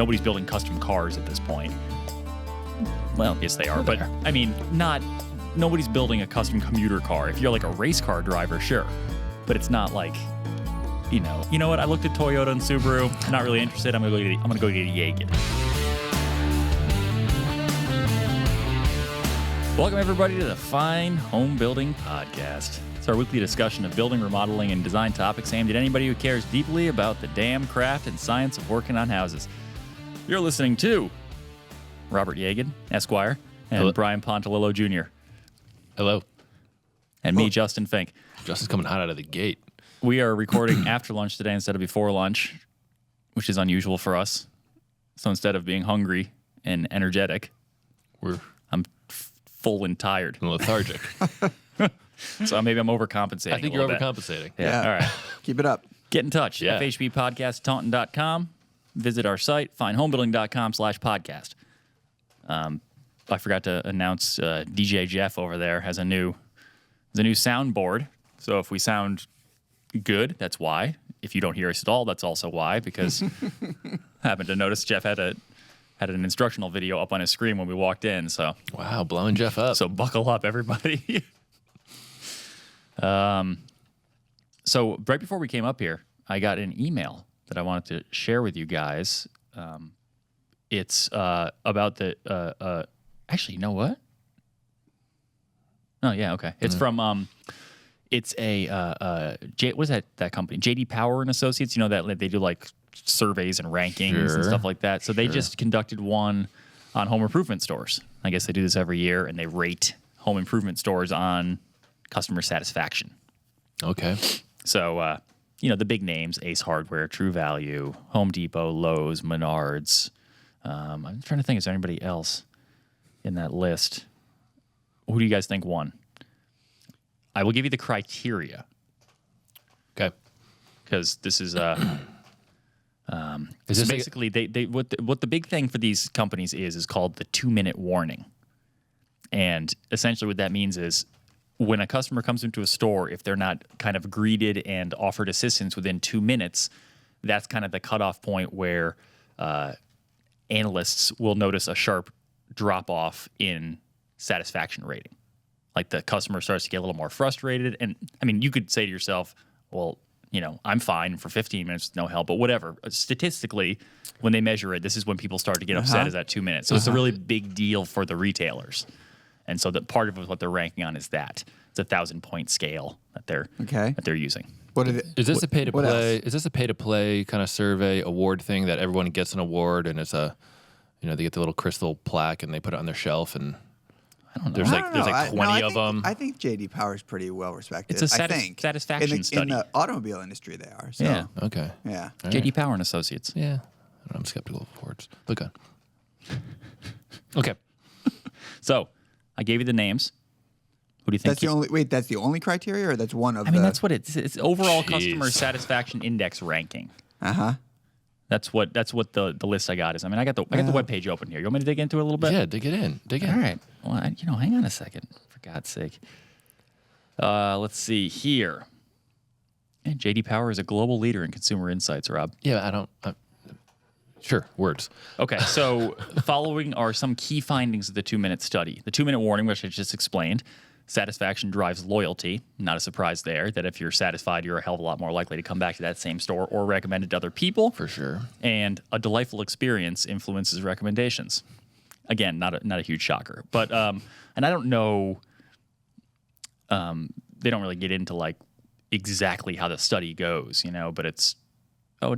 nobody's building custom cars at this point. Well, yes, they are, but I mean, nobody's building a custom commuter car. If you're like a race car driver, sure, but it's not like, you know what? I looked at Toyota and Subaru. I'm not really interested. I'm gonna go get a Jaeger. Welcome everybody to the Fine Home Building Podcast. It's our weekly discussion of building, remodeling, and design topics aimed at anybody who cares deeply about the damn craft and science of working on houses. You're listening to Robert Yagan, Esquire, and Hello. Brian Pontalillo Jr. Hello. And me, Justin Fink. Justin's coming hot out of the gate. We are recording after lunch today instead of before lunch, which is unusual for us. So instead of being hungry and energetic, I'm full and tired. And lethargic. So maybe I'm overcompensating. I think you're overcompensating. Yeah. All right. Keep it up. Get in touch. Yeah. FHBpodcast.taunton.com. Visit our site, finehomebuilding.com/podcast. I forgot to announce DJ Jeff over there has a new soundboard. So if we sound good, that's why. If you don't hear us at all, that's also why. Because I happened to notice Jeff had an instructional video up on his screen when we walked in. So Wow, blowing Jeff up. so buckle up, everybody. So right before we came up here, I got an email that I wanted to share with you guys. It's about the actually, you know what? Oh yeah, okay. It's from it's a what is that company? JD Power and Associates. You know that they do like surveys and rankings and stuff like that. So they just conducted one on home improvement stores. I guess they do this every year, and they rate home improvement stores on customer satisfaction. Okay. So, the big names, Ace Hardware, True Value, Home Depot, Lowe's, Menards. I'm trying to think, is there anybody else in that list? Who do you guys think won? I will give you the criteria. Okay. Because this is... Is this basically, what the big thing for these companies is called the 2-minute warning. And essentially what that means is when a customer comes into a store, if they're not kind of greeted and offered assistance within 2 minutes, that's kind of the cutoff point where analysts will notice a sharp drop-off in satisfaction rating. Like the customer starts to get a little more frustrated. And, I mean, you could say to yourself, well, I'm fine for 15 minutes with no help, but whatever. Statistically, when they measure it, this is when people start to get upset is at 2 minutes. So it's a really big deal for the retailers. And so that part of what they're ranking on is that. It's a 1,000-point scale that they're using. What is it? Is this a pay to what play? else? Is this a pay to play kind of survey award thing that everyone gets an award and it's a, they get the little crystal plaque and they put it on their shelf and I don't know. there's like 20 of them. I think JD Power is pretty well respected. It's a study. satisfaction study. In the automobile industry, they are. So, Yeah. Okay. Yeah. All JD right. Power and Associates. Yeah. I'm skeptical of awards. Look on. Okay. So I gave you the names. Who do you think? That's the only criteria, or that's one of I mean, the... that's what it's overall Jeez. customer satisfaction index ranking. Uh-huh. That's what the list I got is. I mean, I got the webpage open here. You want me to dig into it a little bit? Yeah, dig it in. Dig in. All right. Well, hang on a second, for God's sake. Let's see here. And JD Power is a global leader in consumer insights, Rob. Yeah, I don't... sure, words. Okay, so following are some key findings of the 2-minute study. The 2-minute warning, which I just explained. Satisfaction drives loyalty. Not a surprise there, that if you're satisfied, you're a hell of a lot more likely to come back to that same store or recommend it to other people. For sure. And a delightful experience influences recommendations. Again, not a huge shocker. But, and I don't know, they don't really get into like exactly how the study goes, but it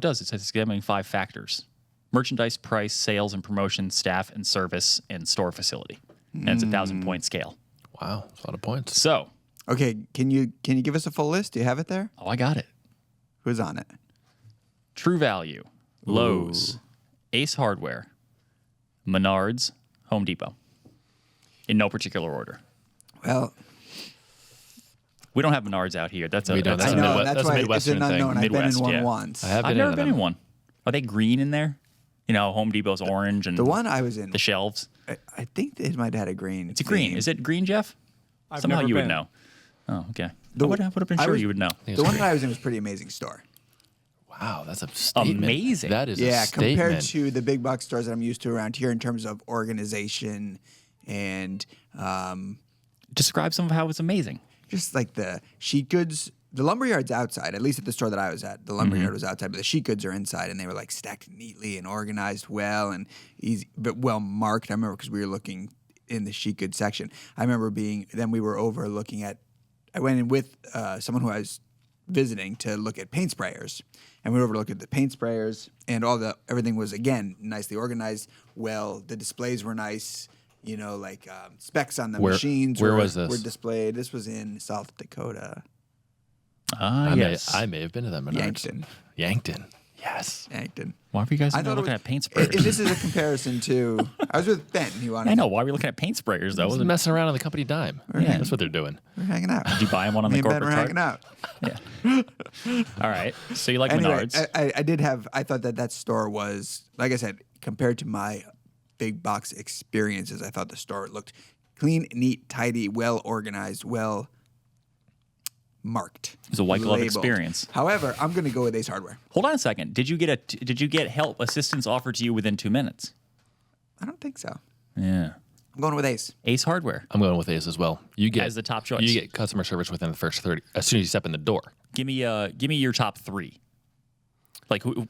does. It says examining 5 factors: merchandise, price, sales and promotion, staff and service, and store facility. And it's a 1,000-point scale. Wow, that's a lot of points. So, Okay, can you give us a full list? Do you have it there? I got it. Who's on it? True Value, Lowe's, Ace Hardware, Menards, Home Depot. In no particular order. Well, We don't have Menards out here. That's a We don't. that's I a know, Midwest. that's that's a why it's Midwestern an thing. unknown. I've been in Midwest, one yeah. once. I've never been in one. Are they green in there? Home Depot's orange and The one I was in, the shelves. I think it might have had a green. It's a green. theme. Is it green, Jeff? I've Somehow never you would been. know. Oh, okay. The- I would have been I sure was- you would know. The one that I was in was a pretty amazing store. Wow, that's a statement. Amazing. That is Yeah, a statement. compared to the big box stores that I'm used to around here in terms of organization and Describe some of how it's amazing. just like the sheet goods. The lumberyard's outside, at least at the store that I was at. The lumberyard was outside, but the sheet goods are inside, and they were like stacked neatly and organized well and easy, but well marked. I remember because we were looking in the sheet goods section. I remember then we were over looking at, I went in with someone who I was visiting to look at paint sprayers, and we were over to look at the paint sprayers, and everything was, again, nicely organized. Well, the displays were nice. You know, like specs on the machines where was this? were displayed. This was in South Dakota. Yes. I may have been to that Menards. Yankton. Yes. Yankton. Why were you guys I thought looking it was- at paint And sprayers? this is a comparison to. I was with Ben. He wanted. I know. Why were we looking at paint sprayers, though? I was messing around on the company dime. Yeah. That's what they're doing. We're hanging out. Did you buy him one on Me the and Ben were corporate hanging card? out. Yeah. All right. So you like Anyway, Menards. I did have. I thought that store was, like I said, compared to my big box experiences, I thought the store looked clean, neat, tidy, well organized, well marked. It was a white glove labeled. experience. However, I'm going to go with Ace Hardware. Hold on a second. Did you get help assistance offered to you within 2 minutes? I don't think so. Yeah. I'm going with Ace. Ace Hardware. I'm going with Ace as well. You get As the top choice. You get customer service within the first 30 as soon as you step in the door. Give me your top 3. Like who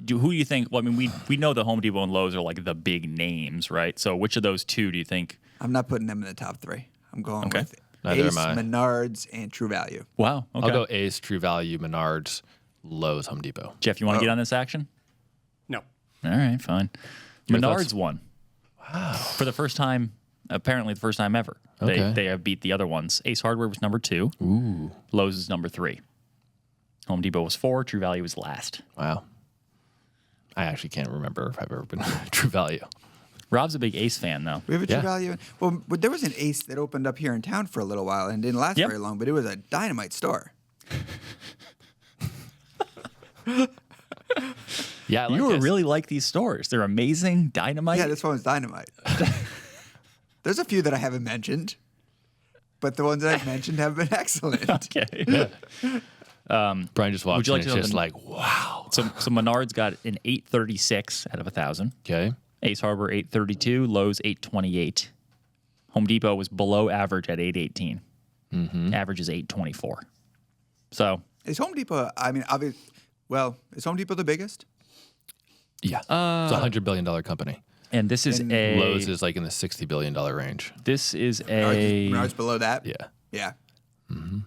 do you think? Well, I mean, we know the Home Depot and Lowe's are like the big names, right? So which of those two do you think? I'm not putting them in the top 3. I'm going Okay. with Neither Ace, am I. Menards, and True Value. Wow. Okay. I'll go Ace, True Value, Menards, Lowe's, Home Depot. Jeff, you want to get on this action? No. All right, fine. Your Menards thoughts? won. Wow. For the first time, apparently the first time ever. Okay. They have beat the other ones. Ace Hardware was number 2. Ooh. Lowe's is number 3. Home Depot was 4. True Value was last. Wow. I actually can't remember if I've ever been True Value. Rob's a big Ace fan, though. We have a True Yeah. Value. Well, but there was an Ace that opened up here in town for a little while and didn't last Yep. very long, but it was a dynamite store. Yeah, I like You Ace. really like these stores. They're amazing. Dynamite. Yeah, this one was dynamite. There's a few that I haven't mentioned, but the ones that I've mentioned have been excellent. Okay. Brian just walks Would you like in to and it's know just like, wow. So Menards got an 836 out of 1,000. Okay. Ace Hardware 832. Lowe's 828. Home Depot was below average at 818. Average is 824. So Is Home Depot, I mean, is Home Depot the biggest? Yeah. It's a $100 billion company. and this is a Lowe's is like in the $60 billion range. This is a Menards below that? Yeah. Yeah. on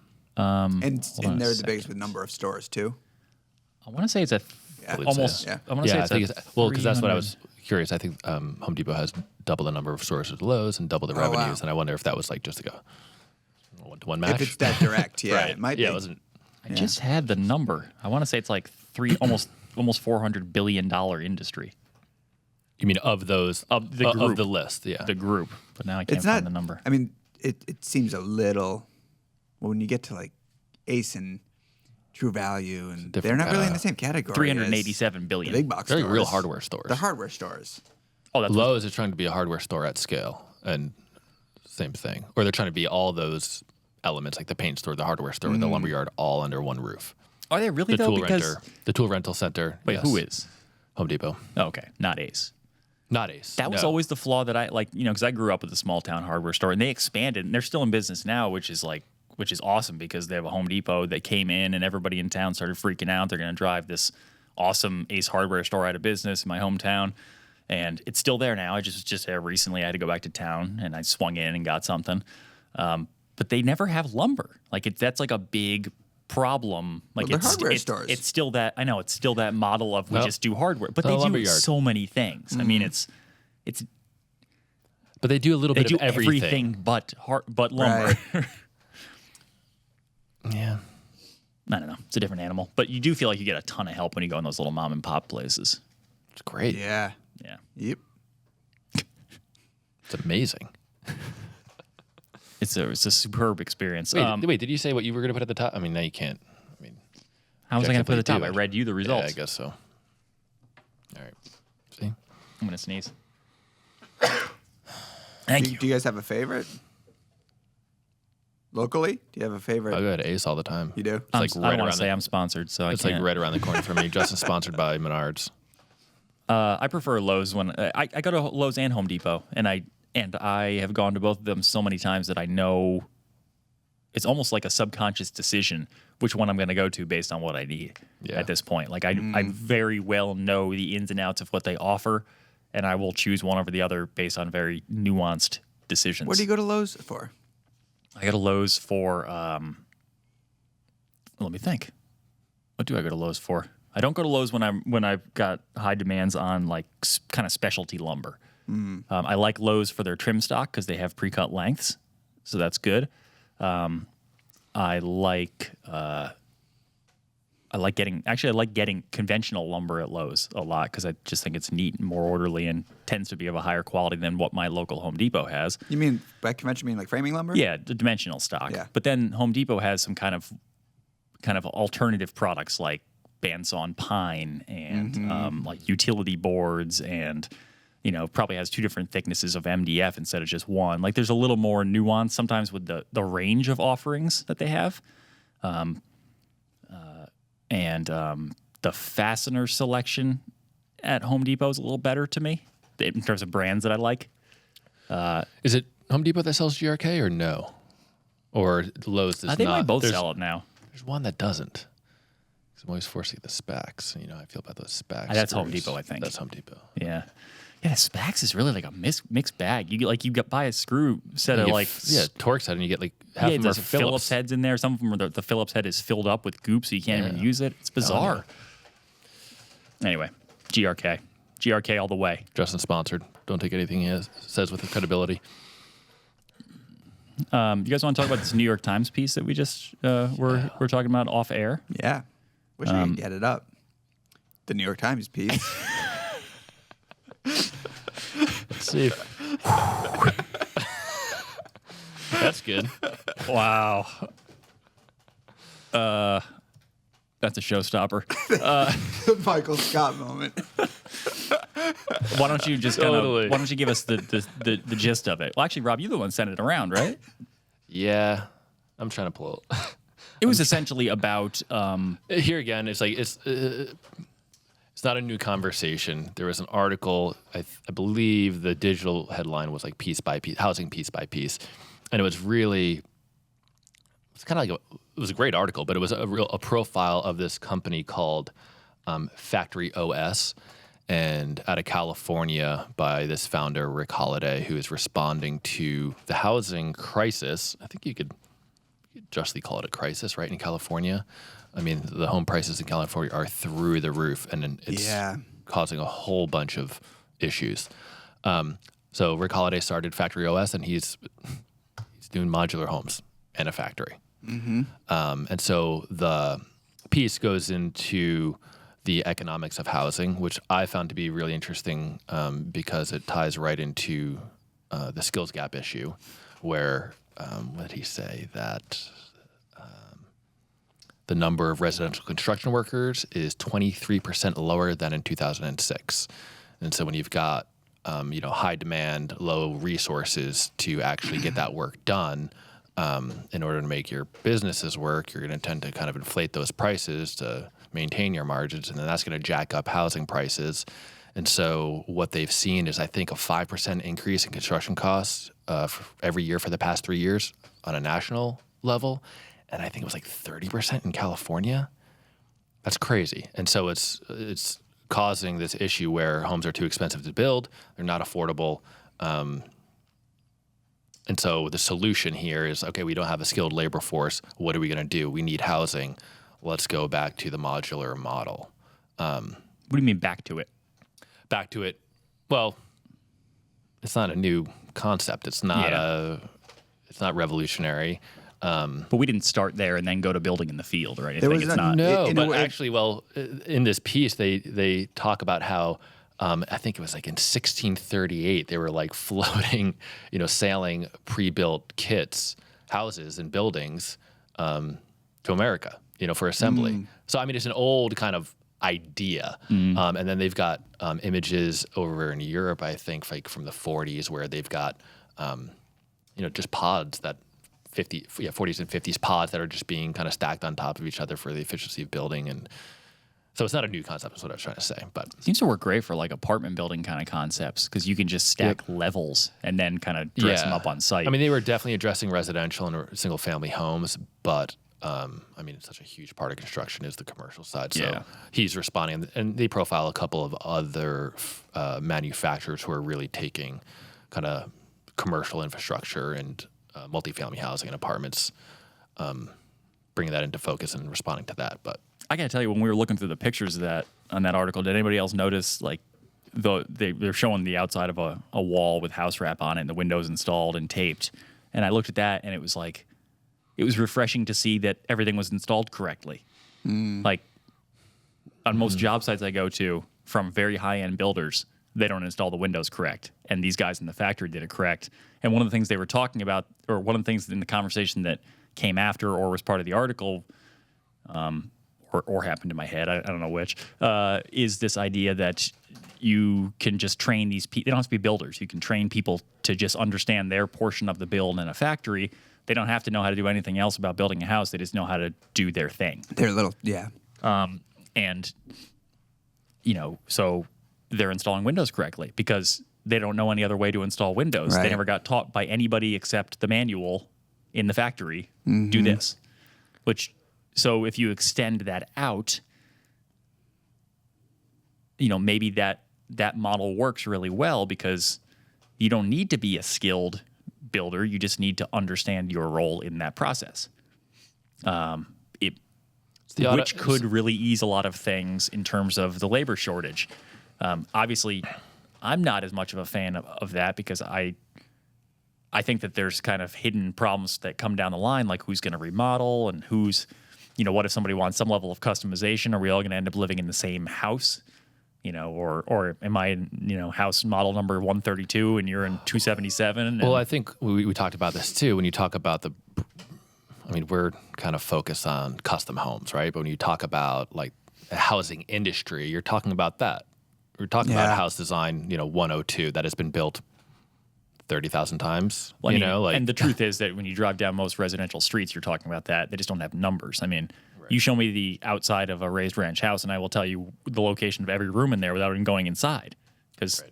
And a they're the second. biggest with number of stores, too. I want to say it's a Yeah. almost. Yeah. I want to say Yeah, I it's think a it's, well, because that's what I 300. was curious. I think Home Depot has double the number of stores as Lowe's and double the Oh, wow. revenues. And I wonder if that was like just like a one-to-one match. If it's that direct, yeah, right. it might yeah, be. it wasn't. I just had the number. I want to say it's like almost $400 billion industry. You mean of those Of the of group. the list? Yeah. The group, but now I can't It's not find the number. I mean, it seems a little. Well, when you get to like Ace and True Value, and they're Different, not really in the same category. 387 as billion. the big box Very stores. real hardware stores. The hardware stores. Oh, that's Lowe's is trying to be a hardware store at scale, and same thing. Or they're trying to be all those elements, like the paint store, the hardware store, the lumberyard, all under one roof. Are they really The though? tool Because renter, the tool rental center. wait, yes. who is? Home Depot? Oh, okay, not Ace. Not Ace. That was no. always the flaw that I like, because I grew up with a small town hardware store, and they expanded, and they're still in business now, which is awesome because they have a Home Depot that came in, and everybody in town started freaking out. They're going to drive this awesome Ace Hardware store out of business in my hometown, and it's still there now. I just was just there recently. I had to go back to town, and I swung in and got something, but they never have lumber. That's like a big problem. Like Well, they're hardware stores. It's still that I know it's still that model of we Well, just do hardware, but the they do lumberyard. so many things. I mean, it's But they do a little they bit do of everything. everything but lumber. Right. Yeah. I don't know. It's a different animal, but you do feel like you get a ton of help when you go in those little mom and pop places. It's great. Yeah. Yeah, Yep. It's amazing. it's a superb experience. Wait, did you say what you were going to put at the top? I mean, now you can't. I mean, How was I going to put it at the top? objectively I read you the yeah, results. I guess so. All right. See? I'm going to sneeze. Do Thank you. you guys have a favorite? Locally, do you have a favorite? I go to Ace all the time. You do? It's like I right don't want around to say I'm sponsored, so It's I like can't. right around the corner for me. Justin's sponsored by Menards. I prefer Lowe's when I go to Lowe's and Home Depot, and I have gone to both of them so many times that I know it's almost like a subconscious decision which one I'm going to go to based on what I need at this point. Like I very well know the ins and outs of what they offer, and I will choose one over the other based on very nuanced decisions. What do you go to Lowe's for? I go to Lowe's for let me think. What do I go to Lowe's for? I don't go to Lowe's when I've got high demands on like kind of specialty lumber. I like Lowe's for their trim stock because they have pre-cut lengths, so that's good. I like getting conventional lumber at Lowe's a lot because I just think it's neat and more orderly and tends to be of a higher quality than what my local Home Depot has. You mean by convention, like framing lumber? Yeah, the dimensional stock. Yeah. But then Home Depot has some kind of alternative products like bandsawn pine and like utility boards and probably has 2 different thicknesses of MDF instead of just one. Like there's a little more nuance sometimes with the range of offerings that they have. And the fastener selection at Home Depot is a little better to me in terms of brands that I like. Is it Home Depot that sells GRK or no? Or Lowe's does not? They might both sell it now. There's one that doesn't. I'm always forced to get the specs. You know how I feel about those specs. That's Home Depot, I think. That's Home Depot. Yeah. Yeah, Spax is really like a mixed bag. You buy a screw set of like Torx head, and you get like half of them are there's Phillips heads in there. Some of them are the Phillips head is filled up with goop, so you can't even use it. It's bizarre. Anyway, GRK all the way. Justin sponsored. Don't take anything he says with credibility. You guys want to talk about this New York Times piece that we just we're talking about off air? Yeah. Wish I could get it up. The New York Times piece. Let's see. That's good. Wow. That's a showstopper. The Michael Scott moment. Why don't you just Totally. why don't you give us the gist of it? Well, actually, Rob, you're the one sent it around, right? Yeah, I'm trying to pull it. It was essentially about Here again, it's like it's not a new conversation. There was an article. I believe the digital headline was like piece by piece, housing piece by piece, and it was really. It's kind of like it was a great article, but it was a profile of this company called Factory OS, and out of California by this founder Rick Holiday, who is responding to the housing crisis. I think you could justly call it a crisis, right? In California, I mean, the home prices in California are through the roof, and it's causing a whole bunch of issues. So Rick Holiday started Factory OS, and he's doing modular homes and a factory. And so the piece goes into the economics of housing, which I found to be really interesting because it ties right into the skills gap issue, where what did he say? That the number of residential construction workers is 23% lower than in 2006. And so when you've got high demand, low resources to actually get that work done, in order to make your businesses work, you're going to tend to kind of inflate those prices to maintain your margins, and then that's going to jack up housing prices. And so what they've seen is, I think, a 5% increase in construction costs every year for the past 3 years on a national level. And I think it was like 30% in California. That's crazy. And so it's causing this issue where homes are too expensive to build. They're not affordable. And so the solution here is, okay, we don't have a skilled labor force. What are we going to do? We need housing. Let's go back to the modular model. what do you mean back to it? Back to it. Well, it's not a new concept. It's not it's not revolutionary. But we didn't start there and then go to building in the field or anything. There was It's a- not. No, in a but way- actually, well, in this piece, they talk about how I think it was like in 1638 they were like floating, sailing pre-built kits, houses and buildings to America, for assembly. So I mean, it's an old kind of idea, and then they've got images over in Europe, I think, like from the 40s, where they've got just pods that 40s and 50s pods that are just being kind of stacked on top of each other for the efficiency of building. And so it's not a new concept is what I was trying to say, but seems to work great for like apartment building kind of concepts because you can just stack levels and then kind of dress them up on site. I mean, they were definitely addressing residential and single family homes, but I mean, such a huge part of construction is the commercial side. So he's responding, and they profile a couple of other manufacturers who are really taking kind of commercial infrastructure and multifamily housing and apartments, bringing that into focus and responding to that. But I gotta tell you, when we were looking through the pictures of that on that article, did anybody else notice like they're showing the outside of a wall with house wrap on it and the windows installed and taped, and I looked at that and it was like it was refreshing to see that everything was installed correctly. Like on most job sites I go to from very high end builders, they don't install the windows correct, and these guys in the factory did it correct. And one of the things they were talking about, or one of the things in the conversation that came after or was part of the article, or happened in my head, I don't know which, is this idea that you can just train these people. They don't have to be builders. You can train people to just understand their portion of the build in a factory. They don't have to know how to do anything else about building a house. They just know how to do their thing. They're little, yeah. And, you know, so they're installing windows correctly because they don't know any other way to install windows. Right. They never got taught by anybody except the manual in the factory, do this. So if you extend that out, you know, maybe that model works really well because you don't need to be a skilled builder. You just need to understand your role in that process. Which could really ease a lot of things in terms of the labor shortage. Obviously, I'm not as much of a fan of that because I think that there's kind of hidden problems that come down the line, like who's going to remodel and who's, you know, what if somebody wants some level of customization? Are we all going to end up living in the same house? You know, or am I in, you know, house model number 132 and you're in 277? Well, I think we talked about this too. When you talk about I mean, we're kind of focused on custom homes, right? But when you talk about like the housing industry, you're talking about that. We're talking about a house design, you know, 102 that has been built 30,000 times. Well, you know, like, and the truth is that when you drive down most residential streets, you're talking about that. They just don't have numbers. I mean, you show me the outside of a raised ranch house, and I will tell you the location of every room in there without even going inside, because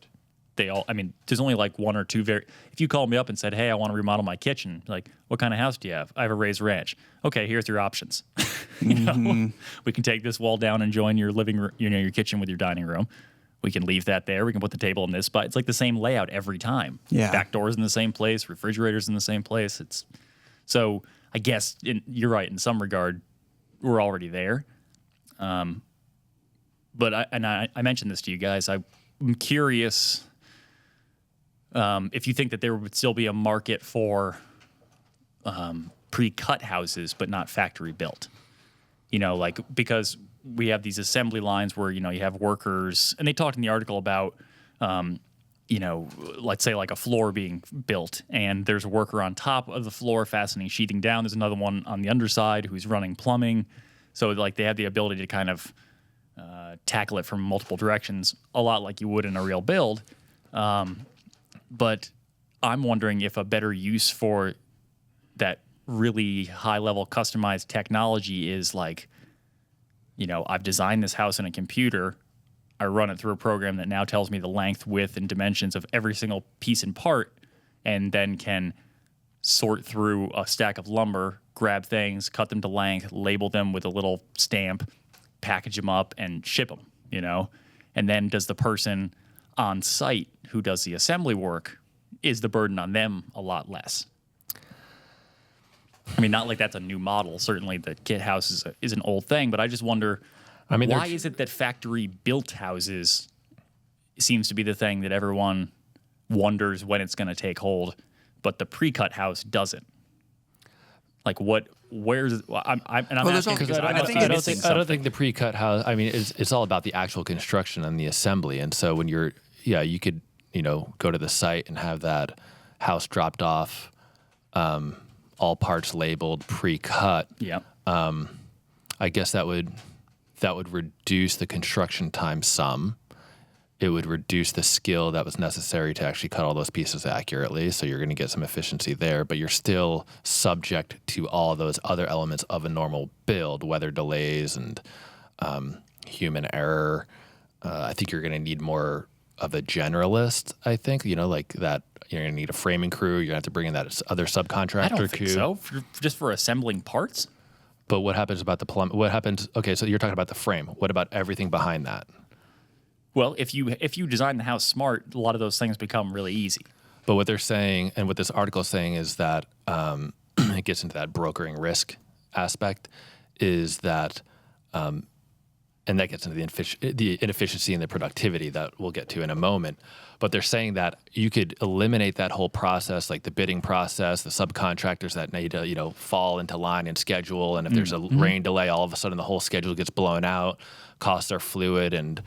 they all. I mean, there's only like one or two. If you called me up and said, "Hey, I want to remodel my kitchen," like, what kind of house do you have? I have a raised ranch. Okay, here's your options. You know, we can take this wall down and join your living room, you know, your kitchen with your dining room. We can leave that there. We can put the table in this spot. It's like the same layout every time. Yeah. Back doors in the same place, refrigerators in the same place. So I guess you're right in some regard. We're already there. But I mentioned this to you guys. I'm curious if you think that there would still be a market for pre-cut houses, but not factory built. You know, like, because we have these assembly lines where, you know, you have workers, and they talked in the article about, you know, let's say like a floor being built, and there's a worker on top of the floor fastening sheathing down. There's another one on the underside who's running plumbing. So like they have the ability to kind of tackle it from multiple directions, a lot like you would in a real build. But I'm wondering if a better use for that really high-level customized technology is like, you know, I've designed this house in a computer. I run it through a program that now tells me the length, width, and dimensions of every single piece and part, and then can sort through a stack of lumber, grab things, cut them to length, label them with a little stamp, package them up, and ship them, you know? And then does the person on site who does the assembly work, is the burden on them a lot less? I mean, not like that's a new model. Certainly the kit house is an old thing, but I just wonder, I mean, why is it that factory-built houses seems to be the thing that everyone wonders when it's going to take hold, but the pre-cut house doesn't? Like, where's? I'm asking because I don't think the pre-cut house. I mean, it's all about the actual construction and the assembly. And so when you could, you know, go to the site and have that house dropped off, all parts labeled, pre-cut. Yeah. I guess that would reduce the construction time some. it would reduce the skill that was necessary to actually cut all those pieces accurately. So you're going to get some efficiency there, but you're still subject to all those other elements of a normal build, weather delays and human error. I think you're going to need more of a generalist, I think, like that. You're going to need a framing crew. You're going to have to bring in that other subcontractor I don't think crew. so. Just for assembling parts? But what happens about the plumb? What happens? Okay, so you're talking about the frame. What about everything behind that? Well, if you design the house smart, a lot of those things become really easy. But what they're saying, and what this article is saying, is that it gets into that brokering risk aspect, is that, and that gets into the inefficiency and the productivity that we'll get to in a moment. But they're saying that you could eliminate that whole process, like the bidding process, the subcontractors that need to, fall into line and schedule. And if there's a rain delay, all of a sudden the whole schedule gets blown out. Costs are fluid, and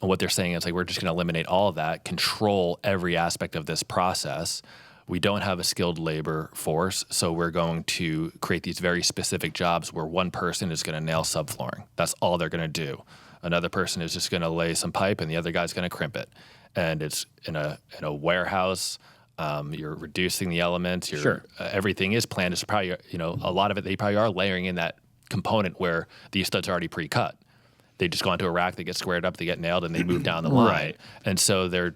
what they're saying is like we're just going to eliminate all of that, control every aspect of this process. We don't have a skilled labor force, so we're going to create these very specific jobs where one person is going to nail subflooring. That's all they're going to do. Another person is just going to lay some pipe, and the other guy's going to crimp it. And it's in a warehouse. You're reducing the elements. Sure. Everything is planned. It's probably a lot of it. They probably are layering in that component where these studs are already pre-cut. They just go onto a rack. They get squared up. They get nailed, and they move down the line. Right. And so they're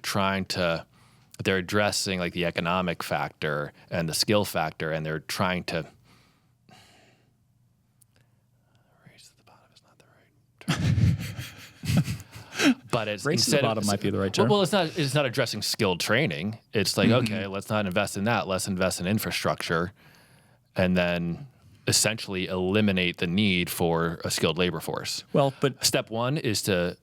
addressing like the economic factor and the skill factor, and they're trying to race to the bottom is not the right term. But it's Race to the bottom might be the right term. Well, it's not addressing skilled training. It's like, okay, let's not invest in that. Let's invest in infrastructure, and then essentially eliminate the need for a skilled labor force. Well, but Step one is to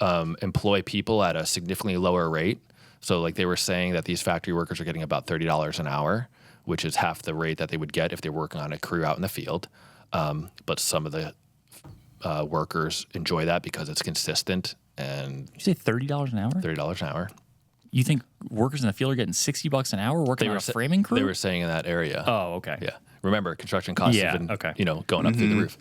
employ people at a significantly lower rate. So like they were saying that these factory workers are getting about $30 an hour, which is half the rate that they would get if they're working on a crew out in the field. But some of the workers enjoy that because it's consistent. And you say $30 an hour? $30 an hour. You think workers in the field are getting $60 an hour working on a framing crew? They were saying in that area. Oh, okay. Yeah. Remember, construction costs have been going up through the roof.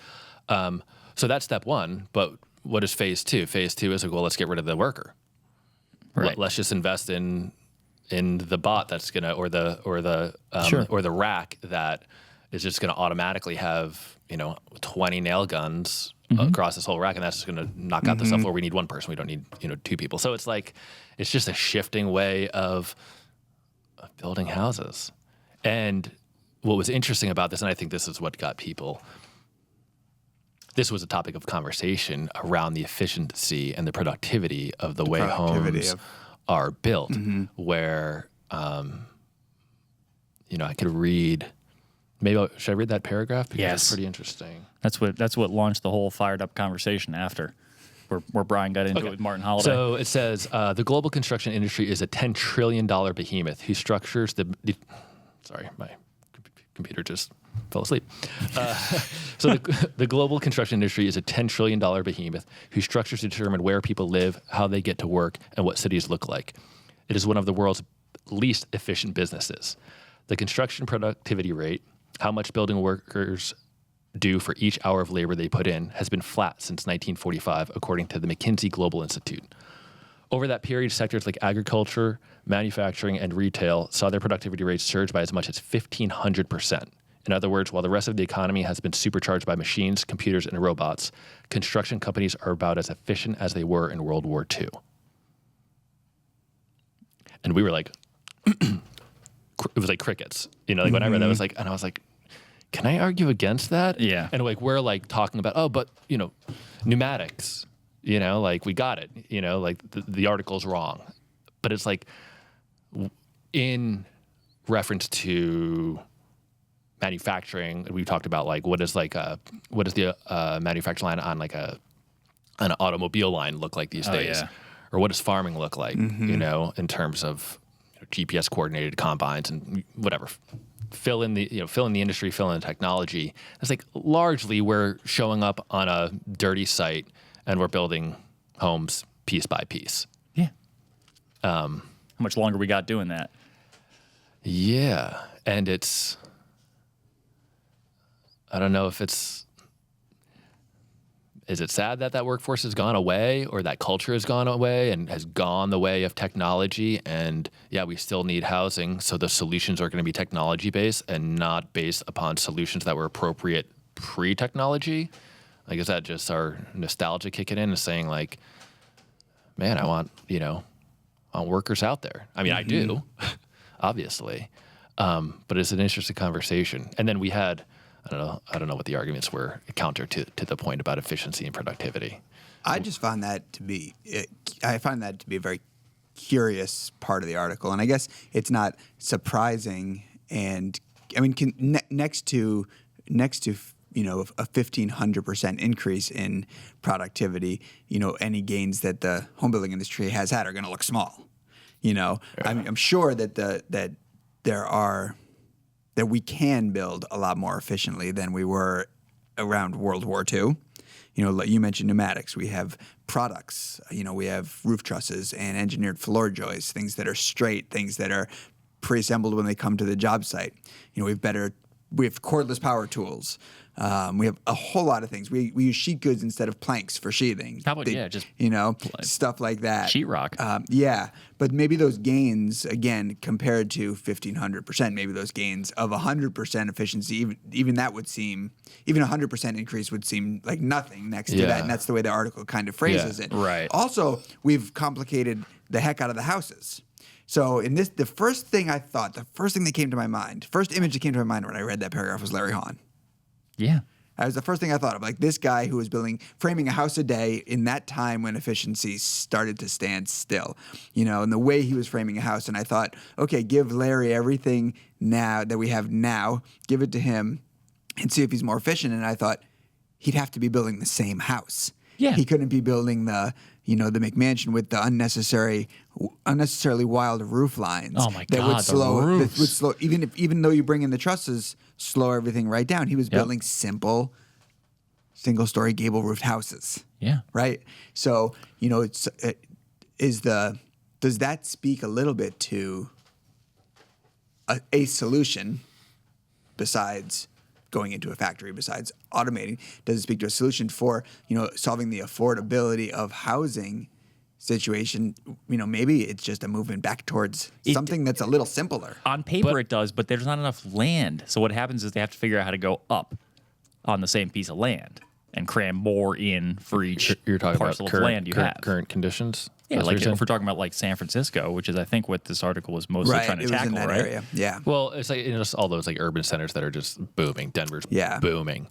So that's step one. But what is phase two? Phase two is like, well, let's get rid of the worker. Right. Let's just invest in the bot that's gonna or the rack that is just gonna automatically have 20 nail guns across this whole rack, and that's just gonna knock out the stuff where we need one person. We don't need 2 people. So it's like it's just a shifting way of building houses. And what was interesting about this, and I think this is what got people. This was a topic of conversation around the efficiency and the productivity of the way homes are built, where, I could read, should I read that paragraph? Because Yes. It's pretty interesting. That's what launched the whole fired up conversation after, where Brian got into it with Martin Holiday. So it says, the global construction industry is a $10 trillion behemoth who structures sorry, my computer just fell asleep. So the global construction industry is a $10 trillion behemoth whose structures determine where people live, how they get to work, and what cities look like. It is one of the world's least efficient businesses. The construction productivity rate, how much building workers do for each hour of labor they put in, has been flat since 1945, according to the McKinsey Global Institute. Over that period, sectors like agriculture, manufacturing, and retail saw their productivity rates surge by as much as 1,500%. In other words, while the rest of the economy has been supercharged by machines, computers, and robots, construction companies are about as efficient as they were in World War II. And we were like, it was like crickets. When I read that, I was like, can I argue against that? Yeah. And we're like talking about, but pneumatics, we got it, the article's wrong. But it's like in reference to manufacturing, we talked about what is the manufacturing line on an automobile line look like these days? Yeah. Or what does farming look like, in terms of GPS coordinated combines and whatever. Fill in the industry, fill in the technology. It's like largely we're showing up on a dirty site and we're building homes piece by piece. Yeah. How much longer we got doing that? Yeah. And I don't know if it's is it sad that that workforce has gone away, or that culture has gone away and has gone the way of technology? And yeah, we still need housing, so the solutions are going to be technology based and not based upon solutions that were appropriate pre-technology. Like, is that just our nostalgia kicking in and saying like, man, I want workers out there. I mean, I do, obviously, but it's an interesting conversation. And then we had, I don't know what the arguments were counter to the point about efficiency and productivity. I find that to be a very curious part of the article, and I guess it's not surprising. And I mean, next to a 1,500% increase in productivity, any gains that the home building industry has had are going to look small. I'm sure that that we can build a lot more efficiently than we were around World War II. You mentioned pneumatics. We have products. We have roof trusses and engineered floor joists, things that are straight, things that are pre-assembled when they come to the job site. We have cordless power tools. We have a whole lot of things. We use sheet goods instead of planks for sheathing. How about just stuff like that. Sheetrock. But maybe those gains again compared to 1,500%, maybe those gains of 100% efficiency, even that would seem, even 100% increase would seem like nothing next to that, and that's the way the article kind of phrases it. Right. Also, we've complicated the heck out of the houses. So in this, the first thing that came to my mind, first image that came to my mind when I read that paragraph was Larry Hahn. Yeah. That was the first thing I thought of. Like this guy who was framing a house a day in that time when efficiency started to stand still, and the way he was framing a house. And I thought, okay, give Larry everything now that we have now, give it to him and see if he's more efficient. And I thought he'd have to be building the same house. Yeah. He couldn't be building the McMansion with the unnecessarily wild roof lines. Oh my that God, would slow, the roofs. that would slow, even though you bring in the trusses, slow everything right down. He was building simple, single-story gable-roofed houses. Yeah. Right. So does that speak a little bit to a solution besides going into a factory, besides automating? Does it speak to a solution for solving the affordability of housing situation? Maybe it's just a movement back towards something that's a little simpler. On paper it does, but there's not enough land. So what happens is they have to figure out how to go up on the same piece of land and cram more in for each You're talking parcel about of land you have. current conditions? Yeah, That's what like you're saying? if we're talking about like San Francisco, which is I think what this article was mostly trying to it tackle, was in that right? area. Yeah. Well, it's like just all those like urban centers that are just booming. Denver's booming.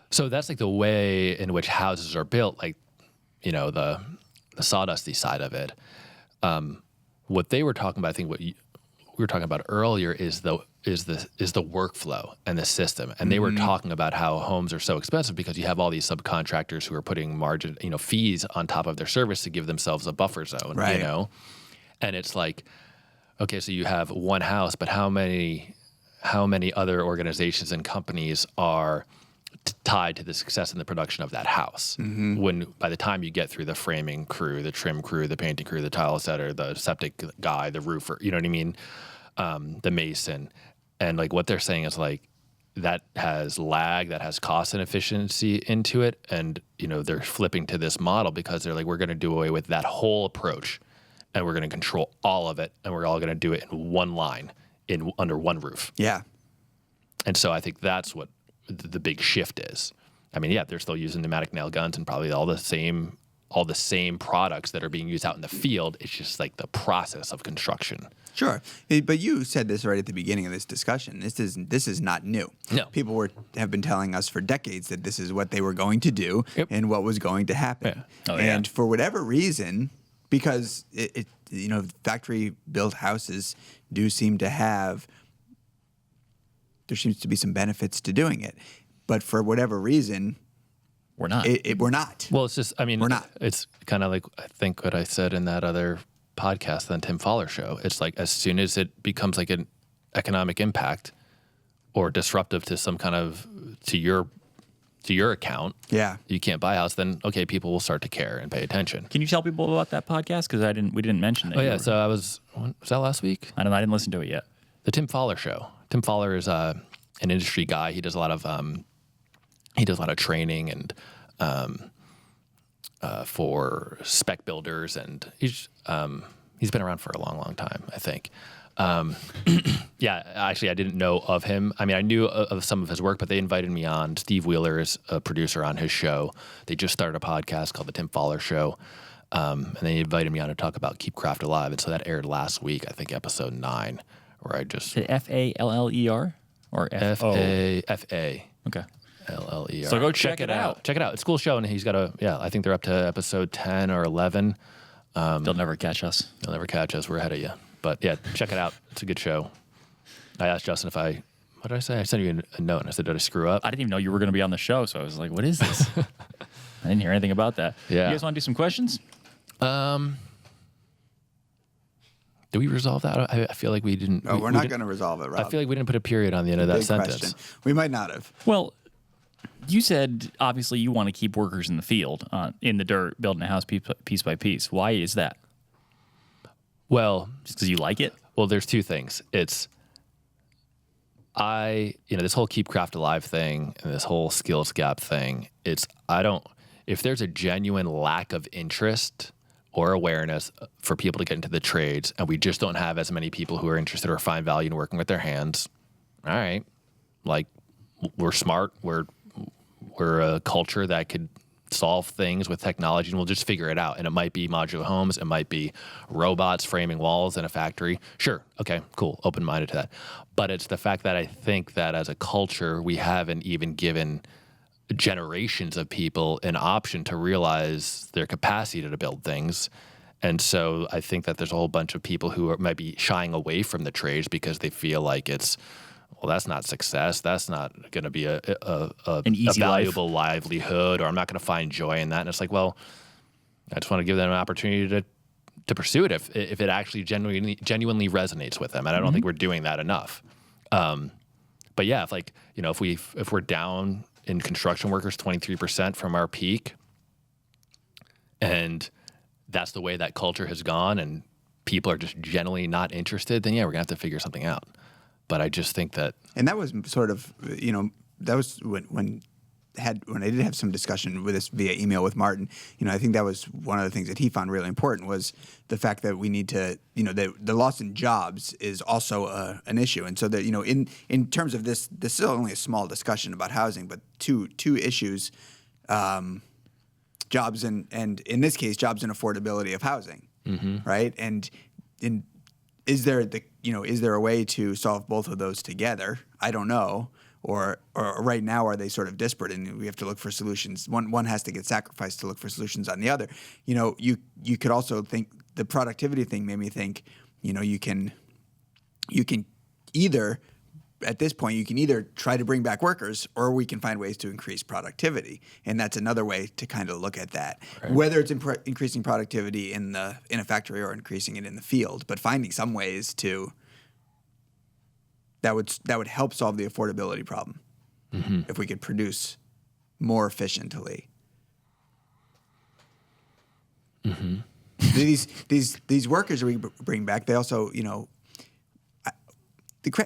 So that's like the way in which houses are built, like, the sawdusty side of it. What they were talking about, I think what we were talking about earlier is the workflow and the system. And they were talking about how homes are so expensive because you have all these subcontractors who are putting margin, fees on top of their service to give themselves a buffer zone, Right. And it's like, okay, so you have one house, but how many other organizations and companies are tied to the success and the production of that house? When by the time you get through the framing crew, the trim crew, the painting crew, the tile setter, the septic guy, the roofer, you know what I mean? The mason. And like what they're saying is like that has lag, that has cost and efficiency into it. And, they're flipping to this model because they're like, we're going to do away with that whole approach and we're going to control all of it. And we're all going to do it in one line under one roof. Yeah. And so I think that's what the big shift is. I mean, yeah, they're still using pneumatic nail guns and probably all the same products that are being used out in the field. It's just like the process of construction. Sure, but you said this right at the beginning of this discussion. This is not new. No. People have been telling us for decades that this is what they were going to do and what was going to happen. Yeah. Oh, and for whatever reason, because factory built houses do seem to have, there seems to be some benefits to doing it, but for whatever reason, We're not. we're not. Well, it's just, we're not. It's kind of like, I think what I said in that other podcast, the Tim Fowler show, it's like as soon as it becomes like an economic impact or disruptive to some kind of, to your account, you can't buy a house, then okay, people will start to care and pay attention. Can you tell people about that podcast? Because we didn't mention it. Oh yeah, so was that last week? I didn't listen to it yet. The Tim Fowler show. Tim Fowler is an industry guy. He does a lot of he does a lot of training and for spec builders, and he's been around for a long, long time, I think. Yeah, actually, I didn't know of him. I mean, I knew of some of his work, but they invited me on. Steve Wheeler is a producer on his show. They just started a podcast called The Tim Fowler Show. And they invited me on to talk about Keep Craft Alive. And so that aired last week, I think episode 9, where I just... Faller or F-A... Okay. L-L-E-R. So go check it out. Check it out. It's a cool show. And he's got I think they're up to episode 10 or 11. They'll never catch us. They'll never catch us. We're ahead of you. But yeah, check it out. It's a good show. I asked Justin what did I say? I sent you a note and I said, did I screw up? I didn't even know you were going to be on the show. So I was like, what is this? I didn't hear anything about that. Yeah. You guys want to do some questions? Did we resolve that? I feel like we didn't. No, we're not going to resolve it, Rob. I feel like we didn't put a period on the end of that Big sentence. question. We might not have. Well, you said obviously you want to keep workers in the field, in the dirt, building a house piece by piece. Why is that? Well, Just because you like it? well, there's two things. It's this whole Keep Craft Alive thing and this whole skills gap thing. If there's a genuine lack of interest or awareness for people to get into the trades, and we just don't have as many people who are interested or find value in working with their hands, all right, like we're smart, we're a culture that could solve things with technology, and we'll just figure it out. And it might be modular homes, it might be robots framing walls in a factory. Sure, okay, cool, open-minded to that. But it's the fact that I think that as a culture, we haven't even given generations of people an option to realize their capacity to build things. And so I think that there's a whole bunch of people who might be shying away from the trades because they feel like that's not success. That's not going to be an easy valuable livelihood, or I'm not going to find joy in that. And it's like, well, I just want to give them an opportunity to pursue it if it actually genuinely resonates with them. And I don't think we're doing that enough. But yeah, if we're down in construction workers 23% from our peak, and that's the way that culture has gone, and people are just generally not interested, then yeah, we're gonna have to figure something out. But I just think that, and that was sort of, that was when I did have some discussion with this via email with Martin. I think that was one of the things that he found really important was the fact that we need to, the loss in jobs is also an issue, and so that in terms of this is only a small discussion about housing, but two issues, jobs and in this case jobs and affordability of housing, right? And is there a way to solve both of those together? I don't know. Or right now, are they sort of disparate, and we have to look for solutions? One has to get sacrificed to look for solutions on the other. You could also think the productivity thing made me think. You can either at this point you can either try to bring back workers, or we can find ways to increase productivity, and that's another way to kind of look at that. Right. Whether it's increasing productivity in a factory or increasing it in the field, but finding some ways to. That would help solve the affordability problem if we could produce more efficiently. These workers we bring back, they also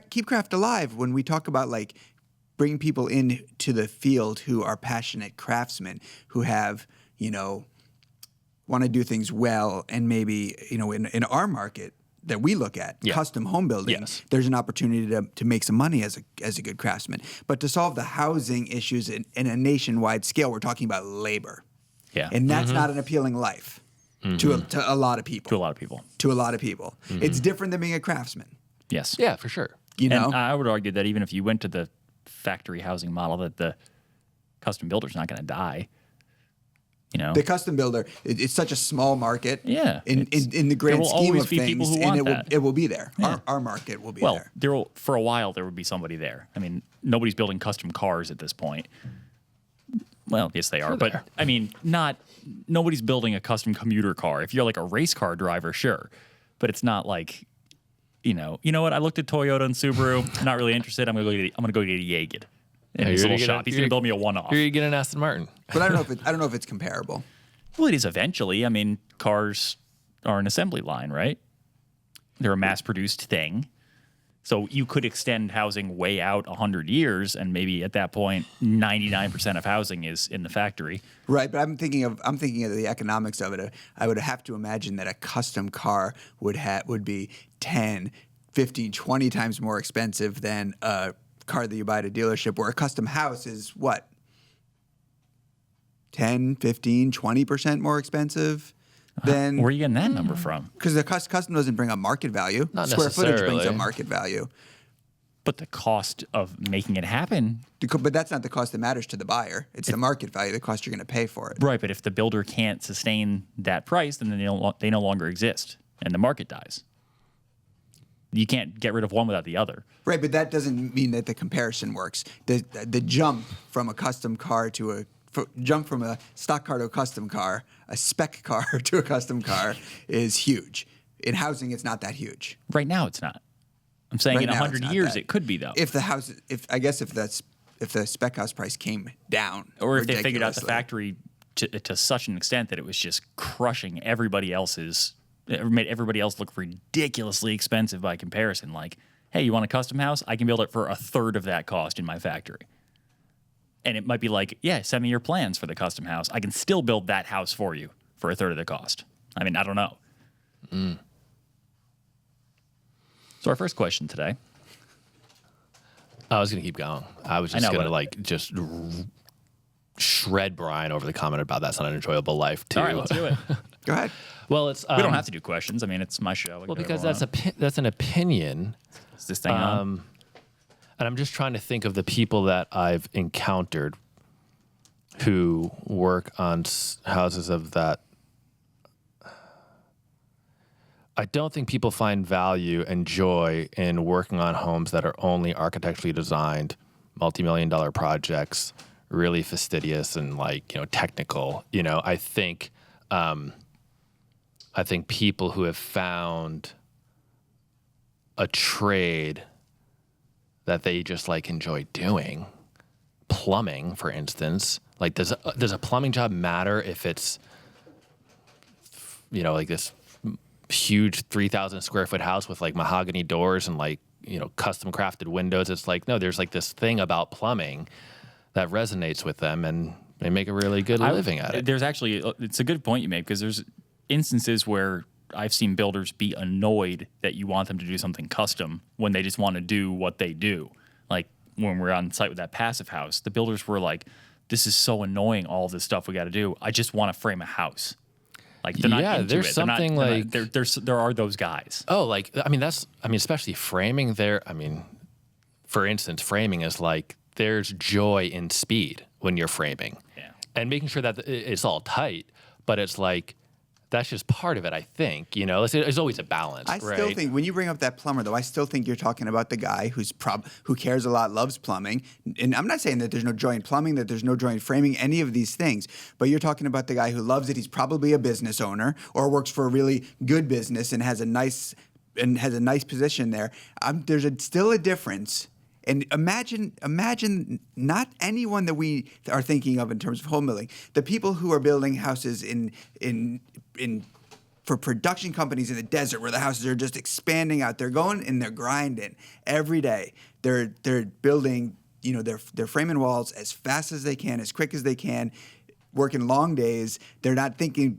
keep craft alive. When we talk about like bringing people into the field who are passionate craftsmen who have want to do things well, and maybe in our market that we look at, custom home building, there's an opportunity to make some money as a good craftsman. But to solve the housing issues in a nationwide scale, we're talking about labor. Yeah. And that's not an appealing life to a lot of people. To a lot of people. To a lot of people. It's different than being a craftsman. Yes. Yeah, for sure. And I would argue that even if you went to the factory housing model, that the custom builder's not going to die. The custom builder, it's such a small market. Yeah, in the grand scheme of things, and it will be there. Yeah. Our market will be there. Well, for a while there would be somebody there. I mean, nobody's building custom cars at this point. Well, yes, they are, but I mean, nobody's building a custom commuter car. If you're like a race car driver, sure, but it's not like, you know what? I looked at Toyota and Subaru. Not really interested. I'm gonna go get a Jaeged. In his little shop. He's going to build me a one-off. You're going to get an Aston Martin. But I don't know if it's comparable. Well, it is eventually. I mean, cars are an assembly line, right? They're a mass-produced thing. So you could extend housing way out 100 years, and maybe at that point, 99% of housing is in the factory. Right, but I'm thinking of the economics of it. I would have to imagine that a custom car would be 10, 15, 20 times more expensive than a car that you buy at a dealership, where a custom house is what? 10, 15, 20% more expensive than... Where are you getting that number from? Because the custom doesn't bring up market value. Not Square footage brings necessarily. up market value. But the cost of making it happen. But that's not the cost that matters to the buyer. It's the market value, the cost you're going to pay for it. Right, but if the builder can't sustain that price, then they no longer exist, and the market dies. You can't get rid of one without the other. Right, but that doesn't mean that the comparison works. The jump from a custom car to jump from a stock car to a custom car, a spec car to a custom car is huge. In housing, it's not that huge. Right now, it's not. I'm saying Right in now, 100 it's not years, that. it could be, though. If the spec house price came down, Or if they figured out the ridiculously. factory to such an extent that it was just crushing everybody else's, it made everybody else look ridiculously expensive by comparison. Like, hey, you want a custom house? I can build it for a third of that cost in my factory. And it might be like, yeah, send me your plans for the custom house. I can still build that house for you for a third of the cost. I mean, I don't know. So our first question today. I was going to keep going. I was just know, going to but- just shred Brian over the comment about that's not an enjoyable life too. All right, let's do it. Go ahead. Well, it's We don't have to do questions. I mean, it's my show. well because that's an opinion. Is this thing on? And I'm just trying to think of the people that I've encountered who work on houses of that. I don't think people find value and joy in working on homes that are only architecturally designed, multi-million-dollar projects, really fastidious and technical. I think people who have found a trade that they just enjoy doing, plumbing, for instance. Like, does a plumbing job matter if it's, this huge 3,000 square foot house with mahogany doors and custom crafted windows? It's no, there's this thing about plumbing that resonates with them, and they make a really good living at it. There's actually, it's a good point you make, because there's instances where I've seen builders be annoyed that you want them to do something custom when they just want to do what they do. Like when we're on site with that passive house, the builders were like, this is so annoying, all this stuff we got to do. I just want to frame a house. Like, they're not into there's it. something There are those guys. Oh, especially framing there. For instance, framing is there's joy in speed when you're framing. Yeah. And making sure that it's all tight, but it's that's just part of it, I think. There's always a balance, I still think when you bring up that plumber, though, I still think you're talking about the guy who cares a lot, loves plumbing. And I'm not saying that there's no joy in plumbing, that there's no joy in framing, any of these things. But you're talking about the guy who loves it. He's probably a business owner or works for a really good business and has a nice position there. There's still a difference. And imagine not anyone that we are thinking of in terms of home building. The people who are building houses for production companies in the desert, where the houses are just expanding out. They're going and they're grinding every day. They're building, they're framing walls as fast as they can, as quick as they can, working long days. They're not thinking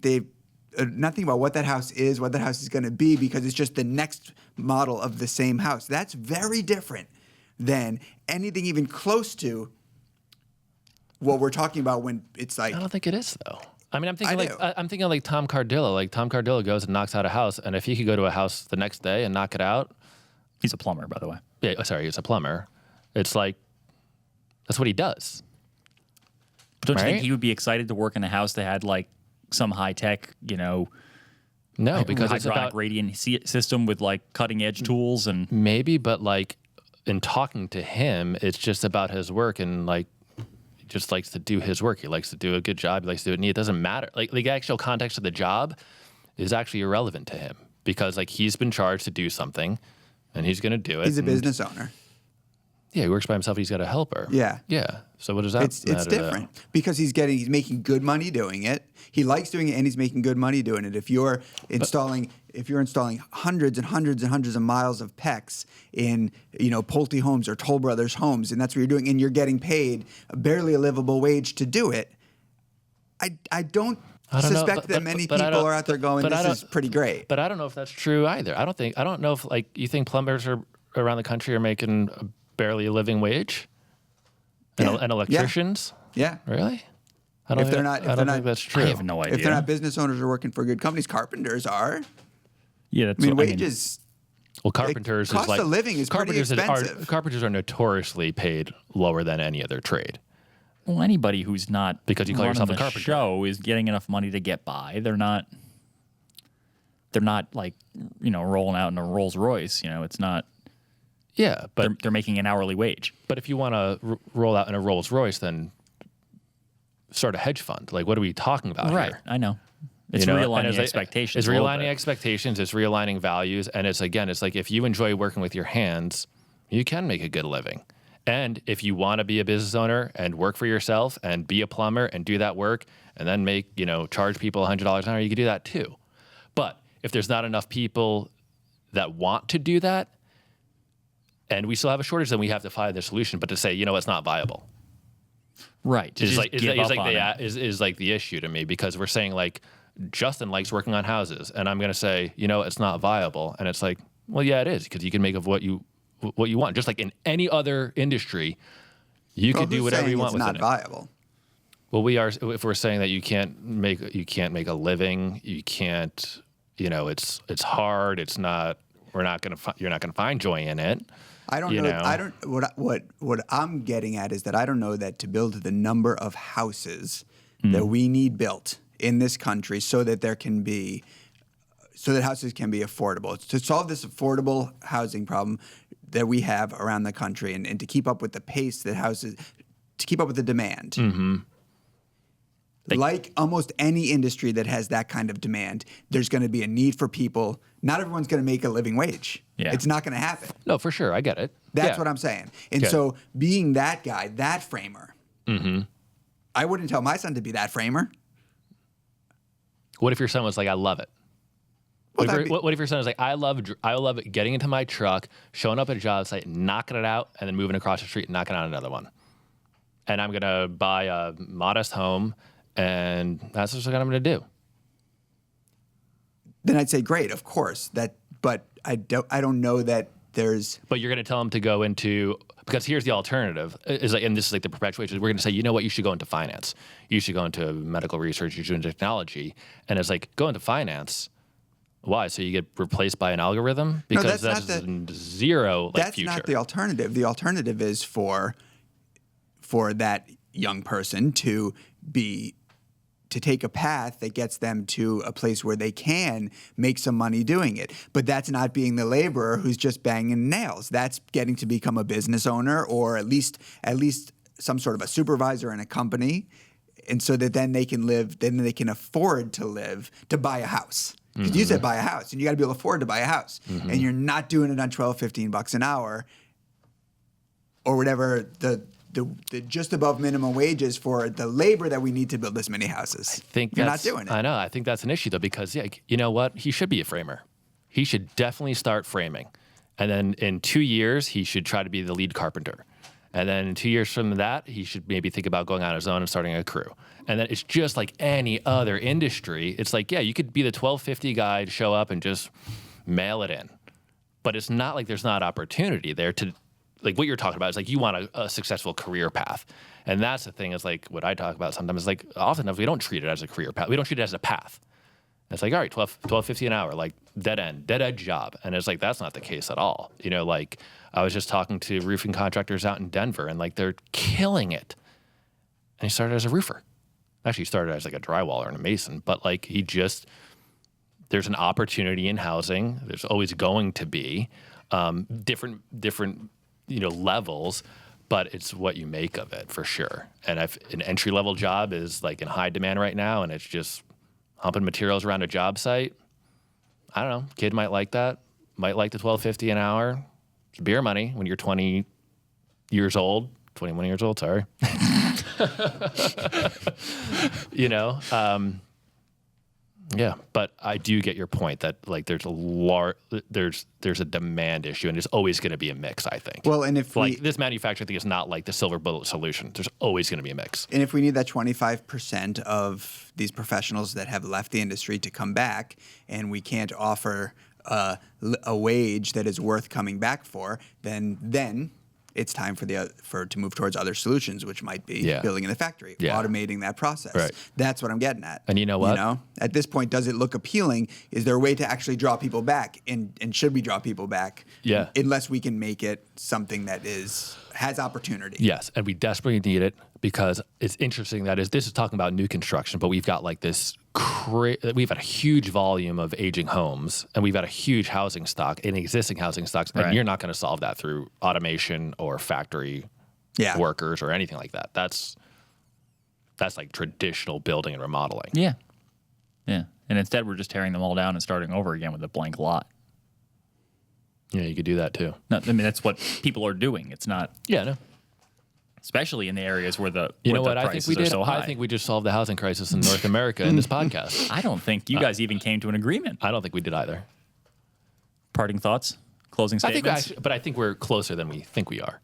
nothing about what that house is, what that house is going to be, because it's just the next model of the same house. That's very different than anything even close to what we're talking about when it's I don't think it is, though. I'm thinking like Tom Cardillo. Like, Tom Cardillo goes and knocks out a house, and if he could go to a house the next day and knock it out. He's a plumber, by the way. Yeah, sorry, he's a plumber. It's that's what he does. Don't you think Right? he would be excited to work in a house that had some high tech, No, because it's hydraulic about radiant system with cutting edge tools and maybe, but in talking to him, it's just about his work, and he just likes to do his work. He likes to do a good job. He likes to do it neat. It doesn't matter. The actual context of the job is actually irrelevant to him, because he's been charged to do something, and he's going to do it. He's a business owner. Yeah, he works by himself. He's got a helper. Yeah. Yeah. So what does that It's matter, different because he's making good money doing it. He likes doing it and he's making good money doing it. If you're installing hundreds and hundreds and hundreds of miles of PEX in, Pulte Homes or Toll Brothers Homes, and that's what you're doing, and you're getting paid barely a livable wage to do it, I don't suspect that many people are out there going, this is pretty great. But I don't know if that's true either. I don't know if you think plumbers are around the country are making barely a living wage, and electricians. Yeah. Really? I don't think that's true. I have no idea. If they're not business owners or working for good companies, carpenters are. Yeah, wages. Well, carpenters cost of living is pretty expensive. Carpenters are notoriously paid lower than any other trade. Well, anybody who's not because you call yourself a carpenter show is getting enough money to get by. They're not like rolling out in a Rolls Royce. It's not. Yeah, but they're making an hourly wage. But if you want to roll out in a Rolls Royce, then start a hedge fund. Like, what are we talking about right, here? I know. It's realigning expectations. It's realigning expectations. It's realigning values. And it's like if you enjoy working with your hands, you can make a good living. And if you want to be a business owner and work for yourself and be a plumber and do that work and then charge people $100 an hour, you can do that too. But if there's not enough people that want to do that, and we still have a shortage, then we have to find the solution. But to say, it's not viable. Right. Is like the issue to me, because we're saying Justin likes working on houses, and I'm going to say, it's not viable. And it's like, well, yeah, it is, because you can make of what you want. Just like in any other industry, you could do whatever you want with it. It's not viable. Well, we are. If we're saying that you can't make a living, you can't. It's hard. It's not. You're not going to find joy in it. I don't know. I don't. What I'm getting at is that I don't know that to build the number of houses that we need built in this country so that houses can be affordable. To solve this affordable housing problem that we have around the country, and to keep up with the pace to keep up with the demand. Mm-hmm. Like almost any industry that has that kind of demand, there's going to be a need for people. Not everyone's going to make a living wage. Yeah. It's not going to happen. No, for sure. I get it. That's what I'm saying. And so being that guy, that framer, I wouldn't tell my son to be that framer. What if your son was like, I love it? What if your son is like, I love getting into my truck, showing up at a job site, knocking it out, and then moving across the street and knocking out another one. And I'm going to buy a modest home, and that's just what I'm going to do. Then I'd say, great, of course. But I don't know that there's. But you're going to tell him to go into, because here's the alternative. And this is like the perpetuation. We're going to say, you know what? You should go into finance. You should go into medical research. You should go into technology. And it's like, go into finance. Why? So you get replaced by an algorithm? Because that's zero that's future. That's not the alternative. The alternative is for that young person to take a path that gets them to a place where they can make some money doing it. But that's not being the laborer who's just banging nails. That's getting to become a business owner, or at least some sort of a supervisor in a company. And so that then they can afford to buy a house. Because you said buy a house, and you got to be able to afford to buy a house. And you're not doing it on $12-15 an hour or whatever the just above minimum wages for the labor that we need to build this many houses. I think you're not doing it. I know. I think that's an issue, though, because you know what? He should be a framer. He should definitely start framing. And then in 2 years, he should try to be the lead carpenter. And then in 2 years from that, he should maybe think about going on his own and starting a crew. And then it's just like any other industry. It's like, yeah, you could be the $12.50 guy to show up and just mail it in. But it's not like there's not opportunity there to, like what you're talking about is like you want a successful career path. And that's the thing is like what I talk about sometimes is like oftentimes we don't treat it as a career path. We don't treat it as a path. It's like, all right, $12.50 an hour, like dead end job. And it's like, that's not the case at all. Like I was just talking to roofing contractors out in Denver and like they're killing it. And he started as a roofer. Actually, he started as like a drywaller and a mason, but like there's an opportunity in housing. There's always going to be different levels, but it's what you make of it for sure. And if an entry level job is like in high demand right now, and it's just humping materials around a job site, I don't know. Kid might like that. Might like the $12.50 an hour. It's beer money when you're 22 years old, 21 years old, sorry. You know, yeah, but I do get your point that like there's a demand issue, and there's always going to be a mix, I think. Well, and if like this manufacturer thing is not like the silver bullet solution. There's always going to be a mix. And if we need that 25% of these professionals that have left the industry to come back, and we can't offer a wage that is worth coming back for, then it's time for to move towards other solutions, which might be building in the factory, automating that process. Right. That's what I'm getting at. And you know what? At this point, does it look appealing? Is there a way to actually draw people back? And should we draw people back? Yeah. Unless we can make it something that has opportunity. Yes, and we desperately need it because it's interesting that this is talking about new construction, but we've got like this we've had a huge volume of aging homes, and we've got a huge housing stock in existing housing stocks, and you're not going to solve that through automation or factory workers or anything like that. That's like traditional building and remodeling. Yeah. And instead, we're just tearing them all down and starting over again with a blank lot. Yeah, you could do that too. No, I mean, that's what people are doing. It's not. Yeah, no. Especially in the areas where the I prices think are so high. I think we just solved the housing crisis in North America in this podcast. I don't think you guys even came to an agreement. I don't think we did either. Parting thoughts? Closing statements? But I think we're closer than we think we are.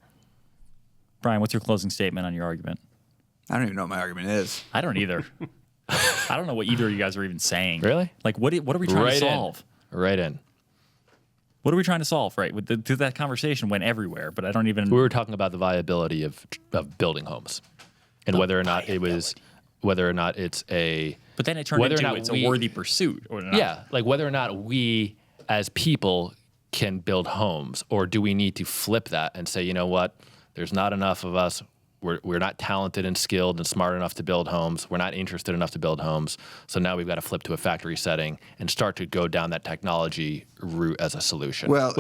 Brian, what's your closing statement on your argument? I don't even know what my argument is. I don't either. I don't know what either of you guys are even saying. Really? Like, what are we trying to solve? Right in. What are we trying to solve? Right, that conversation went everywhere, but I don't even. We were talking about the viability of building homes, and whether or not it's a. But then it turned into it's a worthy pursuit, or not. Yeah, like whether or not we as people can build homes, or do we need to flip that and say, you know what, there's not enough of us. We're not talented and skilled and smart enough to build homes. We're not interested enough to build homes. So now we've got to flip to a factory setting and start to go down that technology route as a solution. Well,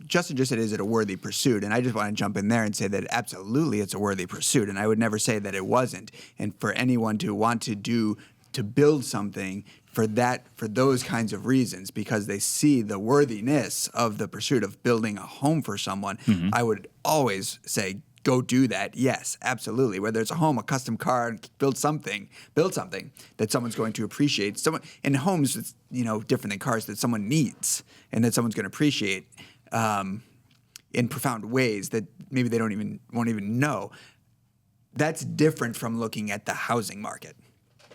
Justin just said, is it a worthy pursuit? And I just want to jump in there and say that absolutely it's a worthy pursuit. And I would never say that it wasn't. And for anyone to want to build something for those kinds of reasons, because they see the worthiness of the pursuit of building a home for someone, I would always say, go do that. Yes, absolutely. Whether it's a home, a custom car, build something that someone's going to appreciate. In homes, it's different than cars, that someone needs and that someone's going to appreciate in profound ways that maybe they won't even know. That's different from looking at the housing market.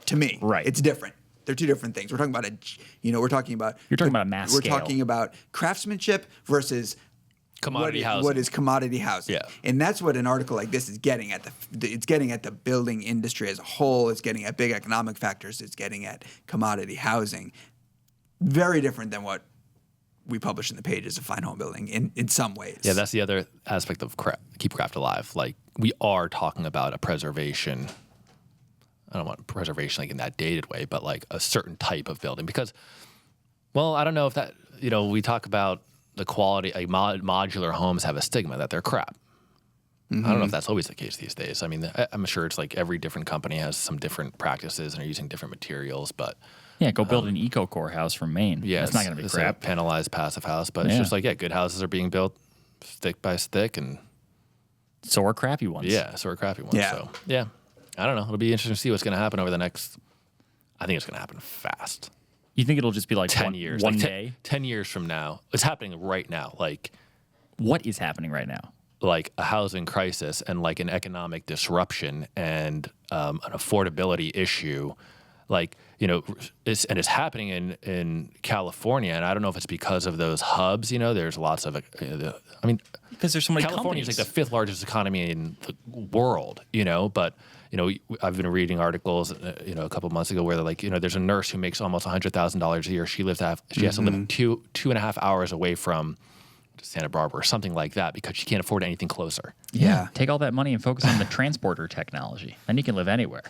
To me, right? It's different. They're two different things. We're talking about you're talking about a mass scale. We're talking about craftsmanship versus commodity housing. What is commodity housing? Yeah. And that's what an article like this is getting at. It's getting at the building industry as a whole. It's getting at big economic factors. It's getting at commodity housing. Very different than what we publish in the pages of Fine Home Building in some ways. Yeah, that's the other aspect of Keep Craft Alive. Like, we are talking about a preservation. I don't want preservation like in that dated way, but like a certain type of building. Because, well, I don't know if that, we talk about the quality, like modular homes have a stigma that they're crap. I don't know if that's always the case these days. I mean, I'm sure it's like every different company has some different practices and are using different materials, but yeah, go build an EcoCore house from Maine. Yeah, it's not going to be crap. Like a penalized passive house, but it's just like, good houses are being built stick by stick, and so are crappy ones. Yeah, so are crappy ones. Yeah. So yeah, I don't know. It'll be interesting to see what's going to happen over the next. I think it's going to happen fast. You think it'll just be like 10 years, one like day? 10 years from now, it's happening right now. Like, what is happening right now? Like a housing crisis and like an economic disruption and an affordability issue. Like, it's happening in California, and I don't know if it's because of those hubs. There's lots of. Because there's so many California companies. is like the 5th largest economy in the world. But I've been reading articles, a couple months ago where they're like, there's a nurse who makes almost $100,000 a year. She has to live 2.5 hours away from Santa Barbara or something like that because she can't afford anything closer. Yeah. Take all that money and focus on the transporter technology. Then you can live anywhere.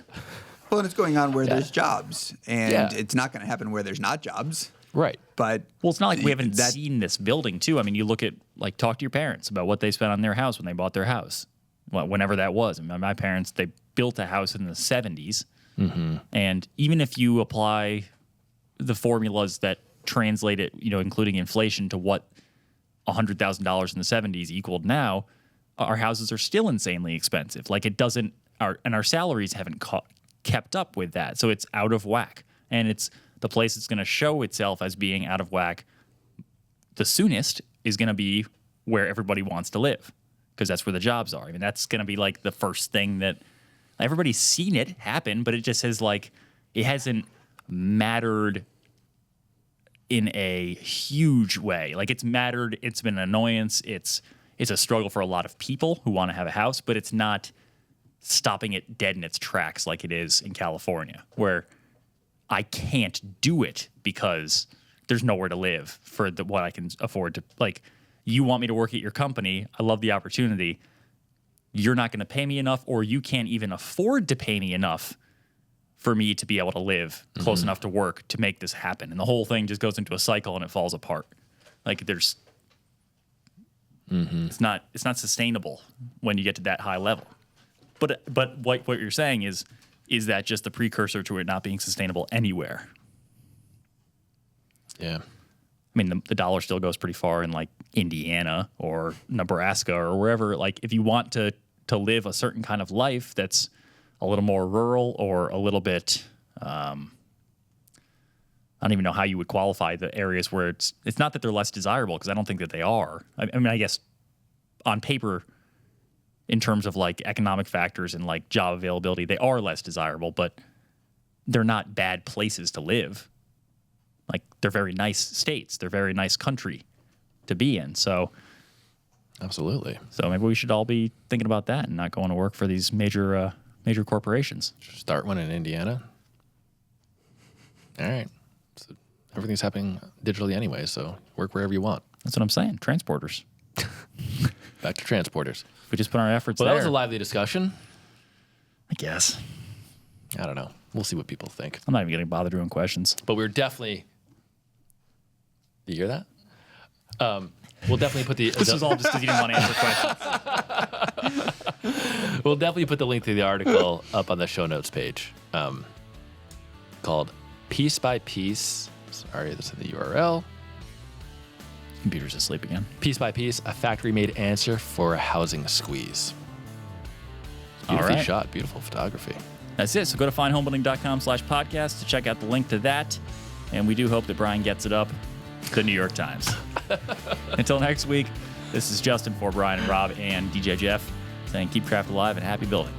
Well, and it's going on where there's jobs, and it's not going to happen where there's not jobs. Right. But it's not like we haven't seen this building too. I mean, you look at talk to your parents about what they spent on their house when they bought their house, whenever that was. I mean, my parents, they built a house in the 70s, and even if you apply the formulas that translate it, including inflation, to what $100,000 in the 70s equaled now, our houses are still insanely expensive. Like it doesn't, our salaries haven't kept up with that. So it's out of whack. And it's the place that's going to show itself as being out of whack the soonest is going to be where everybody wants to live, because that's where the jobs are. I mean, that's going to be like the first thing that everybody's seen it happen, but it just has like, it hasn't mattered in a huge way. Like it's mattered, it's been an annoyance, it's a struggle for a lot of people who want to have a house, but it's not stopping it dead in its tracks like it is in California, where I can't do it because there's nowhere to live for what I can afford to. Like, you want me to work at your company, I love the opportunity. You're not going to pay me enough, or you can't even afford to pay me enough for me to be able to live close enough to work to make this happen. And the whole thing just goes into a cycle and it falls apart. Like there's, it's not sustainable when you get to that high level. But what you're saying is that just the precursor to it not being sustainable anywhere? Yeah. I mean, the dollar still goes pretty far in like Indiana or Nebraska or wherever. Like if you want to live a certain kind of life that's a little more rural or a little bit, I don't even know how you would qualify the areas where it's not that they're less desirable, because I don't think that they are. I mean, I guess on paper, in terms of like economic factors and like job availability, they are less desirable, but they're not bad places to live. Like they're very nice states. They're very nice country to be in. So absolutely. So maybe we should all be thinking about that and not going to work for these major corporations. Start one in Indiana. All right. So everything's happening digitally anyway, so work wherever you want. That's what I'm saying. Transporters. Back to transporters. We just put our efforts Well, there. that was a lively discussion. I guess. I don't know. We'll see what people think. I'm not even getting bothered doing questions. But we're definitely... Do you hear that? We'll definitely put the... This was all just because you didn't want to answer questions. We'll definitely put the link to the article up on the show notes page, called Piece by Piece. Sorry, that's in the URL. Computer's asleep again. Piece by Piece, a factory-made answer for a housing squeeze. Beautifully All right. shot, beautiful photography. That's it. So go to findhomebuilding.com/podcast to check out the link to that. And we do hope that Brian gets it up the New York Times. Until next week, this is Justin for Brian and Rob and DJ Jeff saying keep craft alive and happy building.